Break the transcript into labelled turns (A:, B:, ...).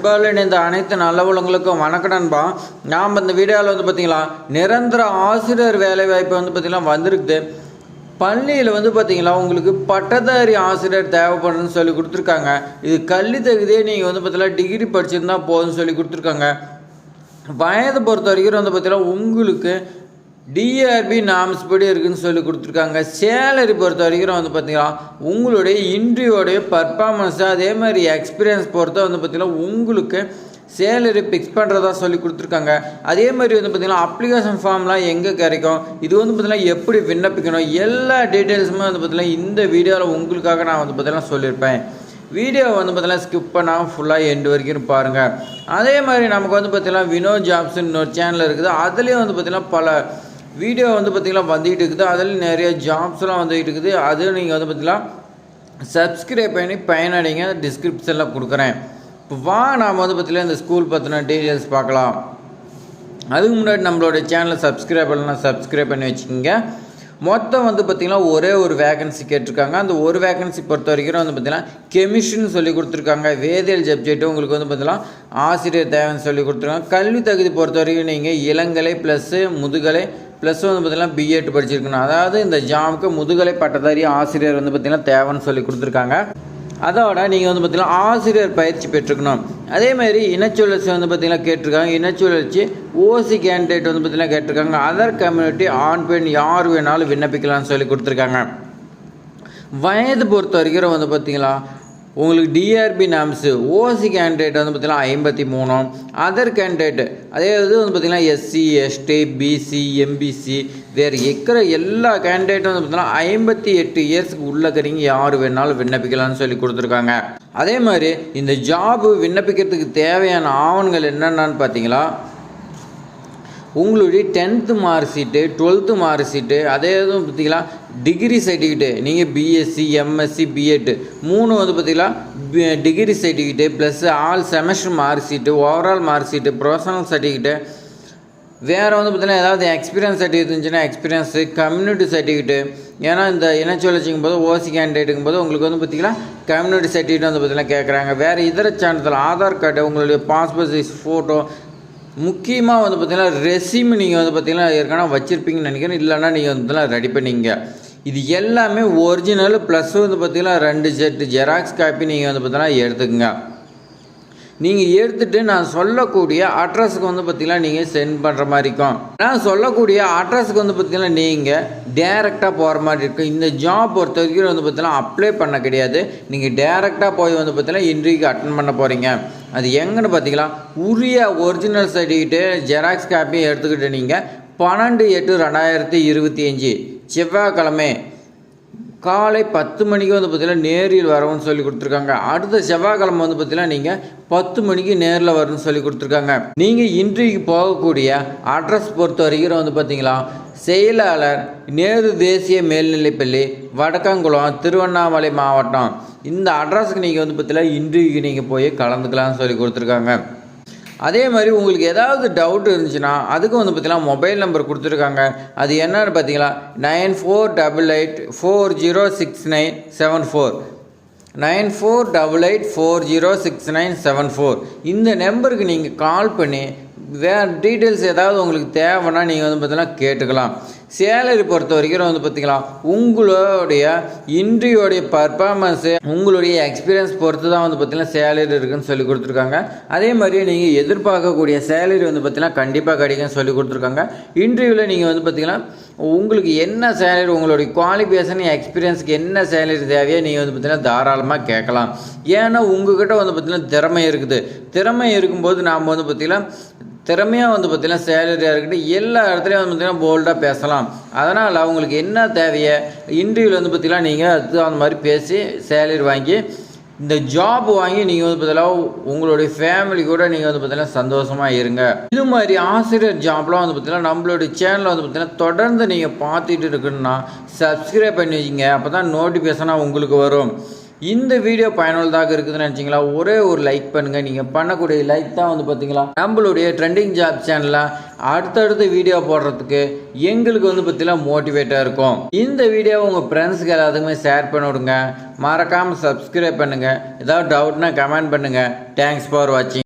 A: இந்த அனைத்து நல்லவங்களுக்கும் வணக்கம் நண்பா. நாம் இந்த வீடியோவில் வந்து பார்த்தீங்களா நிரந்தர ஆசிரியர் வேலைவாய்ப்பு வந்து பார்த்தீங்கன்னா வந்திருக்குது. பள்ளியில் வந்து பார்த்தீங்களா உங்களுக்கு பட்டதாரி ஆசிரியர் தேவைப்படுறதுன்னு சொல்லி கொடுத்துருக்காங்க. இது கல்வி தகுதியே நீங்கள் வந்து பார்த்தீங்கன்னா டிகிரி படிச்சிருந்தா போதும்னு சொல்லி கொடுத்துருக்காங்க. வயதை பொறுத்த வரைக்கும் வந்து பார்த்தீங்கன்னா உங்களுக்கு டிஆர்பி நாம்ஸ் படி இருக்குதுன்னு சொல்லி கொடுத்துருக்காங்க. சேலரி பொறுத்த வரைக்கும் வந்து பார்த்திங்கன்னா உங்களுடைய இன்டர்வியூடைய பர்ஃபார்மன்ஸு அதே மாதிரி எக்ஸ்பீரியன்ஸ் பொறுத்த வந்து பார்த்திங்கன்னா உங்களுக்கு சேலரி ஃபிக்ஸ் பண்ணுறதா சொல்லி கொடுத்துருக்காங்க. அதே மாதிரி வந்து பார்த்திங்கன்னா அப்ளிகேஷன் ஃபார்ம்லாம் எங்கே கிடைக்கும், இது வந்து பார்த்திங்கன்னா எப்படி விண்ணப்பிக்கணும், எல்லா டீட்டெயில்ஸுமே வந்து பார்த்திங்கன்னா இந்த வீடியோவில் உங்களுக்காக நான் வந்து பார்த்திங்கன்னா சொல்லியிருப்பேன். வீடியோ வந்து பார்த்தீங்கன்னா ஸ்கிப் பண்ணாமல் ஃபுல்லாக எண்டு வரைக்கும் பாருங்கள். அதே மாதிரி நமக்கு வந்து பார்த்திங்கன்னா வினோத் ஜாப்ஸ்ன்னு ஒரு சேனல் இருக்குது. அதுலேயும் வந்து பார்த்திங்கன்னா பல வீடியோ வந்து பார்த்திங்கன்னா வந்துகிட்டு இருக்குது. அதில் நிறைய ஜாப்ஸ்லாம் வந்துகிட்டு இருக்குது. அதுவும் நீங்கள் வந்து பார்த்திங்கன்னா சப்ஸ்கிரைப் பண்ணி பயனடைங்க. டிஸ்கிரிப்ஷனில் கொடுக்குறேன். இப்போ நாம் வந்து பார்த்திங்கன்னா இந்த ஸ்கூல் பற்றின டீட்டெயில்ஸ் பார்க்கலாம். அதுக்கு முன்னாடி நம்மளோட சேனலை சப்ஸ்கிரைப் பண்ணலாம், சப்ஸ்கிரைப் பண்ணி வச்சுக்கோங்க. மொத்தம் வந்து பார்த்திங்கன்னா ஒரே ஒரு வேகன்சி கேட்டிருக்காங்க. அந்த ஒரு வேகன்சி பொறுத்த வரைக்கும் வந்து பார்த்திங்கன்னா கெமிஸ்ட்ரின்னு சொல்லி கொடுத்துருக்காங்க. வேதியியல் சப்ஜெக்ட்டு உங்களுக்கு வந்து பார்த்திங்கன்னா ஆசிரியர் தேவைன்னு சொல்லி கொடுத்துருக்காங்க. கல்வி தகுதி பொறுத்த வரைக்கும் நீங்கள் இளங்கலை ப்ளஸ்ஸு முதுகலை ப்ளஸ் வந்து பார்த்திங்கன்னா பிஎட் படிச்சிருக்கணும். அதாவது இந்த ஜாமுக்கு முதுகலை பட்டதாரி ஆசிரியர் வந்து பார்த்திங்கன்னா தேவைன்னு சொல்லி கொடுத்துருக்காங்க. அதோட நீங்கள் வந்து பார்த்திங்கன்னா ஆசிரியர் பயிற்சி பெற்றுக்கணும். அதேமாதிரி இனச்சுழற்சி வந்து பார்த்திங்கன்னா கேட்டிருக்காங்க. இனச்சுழற்சி ஓசி கேண்டிடேட் வந்து பார்த்திங்கன்னா கேட்டிருக்காங்க. அதர் கம்யூனிட்டி ஆண் பெண் யார் வேணாலும் விண்ணப்பிக்கலாம்னு சொல்லி கொடுத்துருக்காங்க. வயது பொறுத்த வரைக்கும் வந்து பார்த்திங்களா உங்களுக்கு டிஆர்பி நாம்ஸு ஓசி கேண்டிடேட் வந்து பார்த்திங்கன்னா 53, அதர் கேண்டிடேட் அதே இது வந்து பார்த்திங்கன்னா எஸ்சி எஸ்டி பிசி எம்பிசி வேறு இருக்கிற எல்லா கேண்டிடேட்டும் வந்து பார்த்திங்கன்னா 58 இயர்ஸுக்கு உள்ளக்கிறீங்க யார் வேணாலும் விண்ணப்பிக்கலாம்னு சொல்லி கொடுத்துருக்காங்க. அதே மாதிரி இந்த ஜாபு விண்ணப்பிக்கிறதுக்கு தேவையான ஆவணங்கள் என்னென்னு பார்த்தீங்களா உங்களுடைய 10th mark sheet 12th mark sheet அதே எதுவும் பார்த்திங்களா டிகிரி சர்டிஃபிகேட்டு நீங்கள் பிஎஸ்சி எம்எஸ்சி பிஎட் 3 வந்து பார்த்திங்களா degree certificate plus all semester mark sheet overall mark sheet professional certificate வேறு வந்து பார்த்திங்கன்னா ஏதாவது எக்ஸ்பீரியன்ஸ் சர்டிஃபிகேட் இருந்துச்சுன்னா எக்ஸ்பீரியன்ஸு கம்யூனிட்டி சர்டிஃபிகேட்டு. ஏன்னா இந்த இனச்சுழற்சிக்கும் போது ஓசி கேண்டிடேட்டுக்கும் போது உங்களுக்கு வந்து பார்த்திங்கன்னா கம்யூனிட்டி சர்டிஃபிகேட் வந்து பார்த்திங்கன்னா கேட்குறாங்க. வேறு இதர சான்றிதழ் ஆதார் கார்டு உங்களுடைய பாஸ்போர்ட் சைஸ் ஃபோட்டோ முக்கியமாக வந்து பார்த்திங்கன்னா ரெசியூம் நீங்கள் வந்து பார்த்திங்கன்னா ஏற்கனவே வச்சுருப்பீங்கன்னு நினைக்கிறேன். இல்லைன்னா நீங்கள் வந்து பார்த்திங்கன்னா ரெடி பண்ணிங்க. இது எல்லாமே ஒரிஜினல் ப்ளஸ் வந்து பார்த்திங்கன்னா 2 செட்டு ஜெராக்ஸ் காப்பி நீங்கள் வந்து பார்த்திங்கன்னா எடுத்துக்கோங்க. நீங்கள் எடுத்துகிட்டு நான் சொல்லக்கூடிய அட்ரஸுக்கு வந்து பார்த்திங்கன்னா நீங்கள் சென்ட் பண்ணுற மாதிரி இருக்கும். நான் சொல்லக்கூடிய அட்ரஸுக்கு வந்து பார்த்திங்கன்னா நீங்கள் டேரெக்டாக போகிற மாதிரி இருக்கும். இந்த ஜாப் பொறுத்த வரைக்கும் வந்து பார்த்திங்கன்னா அப்ளை பண்ண கிடையாது. நீங்கள் டேரெக்டாக போய் வந்து பார்த்திங்கன்னா இன்டர்வியூக்கு அட்டன் பண்ண போகிறீங்க. அது எங்கன்னு பார்த்தீங்களா உரிய ஒரிஜினல் சர்டிஃபிகேட்டு ஜெராக்ஸ் காப்பி எடுத்துக்கிட்டு நீங்கள் 12/8/2025 செவ்வாய்க்கிழமை காலை 10 மணிக்கு வந்து பார்த்திங்கன்னா நேரில் வரவுன்னு சொல்லி கொடுத்துருக்காங்க. அடுத்த செவ்வாய்க்கிழமை வந்து பார்த்திங்கன்னா நீங்கள் 10 மணிக்கு நேரில் வரணும்னு சொல்லி கொடுத்துருக்காங்க. நீங்கள் இன்றைக்கு போகக்கூடிய அட்ரஸ் பொறுத்த வரைக்கும் வந்து பார்த்திங்களா செயலாளர் நேரு தேசிய மேல்நிலைப்பள்ளி வடக்கங்குளம் திருவண்ணாமலை மாவட்டம். இந்த அட்ரஸுக்கு நீங்கள் வந்து பார்த்திங்கன்னா இன்றைக்கு நீங்கள் போய் கலந்துக்கலாம்னு சொல்லி கொடுத்துருக்காங்க. அதே மாதிரி உங்களுக்கு ஏதாவது டவுட் இருந்துச்சுன்னா அதுக்கு வந்து பார்த்திங்கன்னா மொபைல் நம்பர் கொடுத்துருக்காங்க. அது என்னன்னு பார்த்தீங்களா 9488406974 9488406974 இந்த நம்பருக்கு நீங்கள் கால் பண்ணி வேறு டீட்டெயில்ஸ் ஏதாவது உங்களுக்கு தேவைன்னா நீங்கள் வந்து பார்த்தீங்கன்னா கேட்டுக்கலாம். சேலரி பொறுத்த வரைக்கும் வந்து பார்த்திங்களா உங்களுடைய இன்டர்வியூடைய பர்ஃபார்மன்ஸு உங்களுடைய எக்ஸ்பீரியன்ஸ் பொறுத்து தான் வந்து பார்த்திங்கன்னா சேலரி இருக்குதுன்னு சொல்லி கொடுத்துருக்காங்க. அதே மாதிரி நீங்கள் எதிர்பார்க்கக்கூடிய சேலரி வந்து பார்த்திங்கன்னா கண்டிப்பாக கிடைக்குன்னு சொல்லி கொடுத்துருக்காங்க. இன்டர்வியூவில் நீங்கள் வந்து பார்த்திங்கன்னா உங்களுக்கு என்ன சேலரி உங்களுடைய குவாலிஃபிகேஷன் எக்ஸ்பீரியன்ஸுக்கு என்ன சேலரி தேவையோ நீங்கள் வந்து பார்த்திங்கன்னா தாராளமாக கேட்கலாம். ஏன்னா உங்கள்கிட்ட வந்து பார்த்திங்கன்னா திறமை இருக்குது. திறமை இருக்கும்போது நாம் வந்து பார்த்திங்கன்னா திறமையாக வந்து பார்த்திங்கன்னா சேலரியாக இருக்கட்டும் எல்லா இடத்துலையும் வந்து பார்த்திங்கன்னா போல்டாக பேசலாம். அதனால் அவங்களுக்கு என்ன தேவையோ இன்டர்வியூவில் வந்து பார்த்திங்கன்னா நீங்கள் அது அந்த மாதிரி பேசி சேலரி வாங்கி இந்த ஜாப் வாங்கி நீங்கள் வந்து பார்த்தீங்கன்னா உங்களுடைய ஃபேமிலி கூட நீங்கள் வந்து பார்த்தீங்கன்னா சந்தோஷமாக இருங்க. இது மாதிரி ஆசிரியர் ஜாப்லாம் வந்து பார்த்தீங்கன்னா நம்மளுடைய சேனலில் வந்து பார்த்தீங்கன்னா தொடர்ந்து நீங்கள் பார்த்துட்டு இருக்குன்னா சப்ஸ்கிரைப் பண்ணி வச்சிங்க. அப்போ தான் நோட்டிஃபிகேஷனாக உங்களுக்கு வரும். இந்த வீடியோ பயனுள்ளதாக இருக்குதுன்னு நினச்சிங்களா ஒரே ஒரு லைக் பண்ணுங்கள். நீங்கள் பண்ணக்கூடிய லைக் தான் வந்து பார்த்தீங்களா நம்மளுடைய ட்ரெண்டிங் ஜாப் சேனலில் அடுத்தடுத்து வீடியோ போடுறதுக்கு எங்களுக்கு வந்து பார்த்தீங்கன்னா மோட்டிவேட்டாக இருக்கும். இந்த வீடியோ உங்கள் ஃப்ரெண்ட்ஸுக்கு எல்லாத்துக்குமே ஷேர் பண்ணி விடுங்க. மறக்காமல் சப்ஸ்கிரைப் பண்ணுங்கள். ஏதாவது டவுட்னா கமெண்ட் பண்ணுங்கள். தேங்க்ஸ் ஃபார் வாட்சிங்.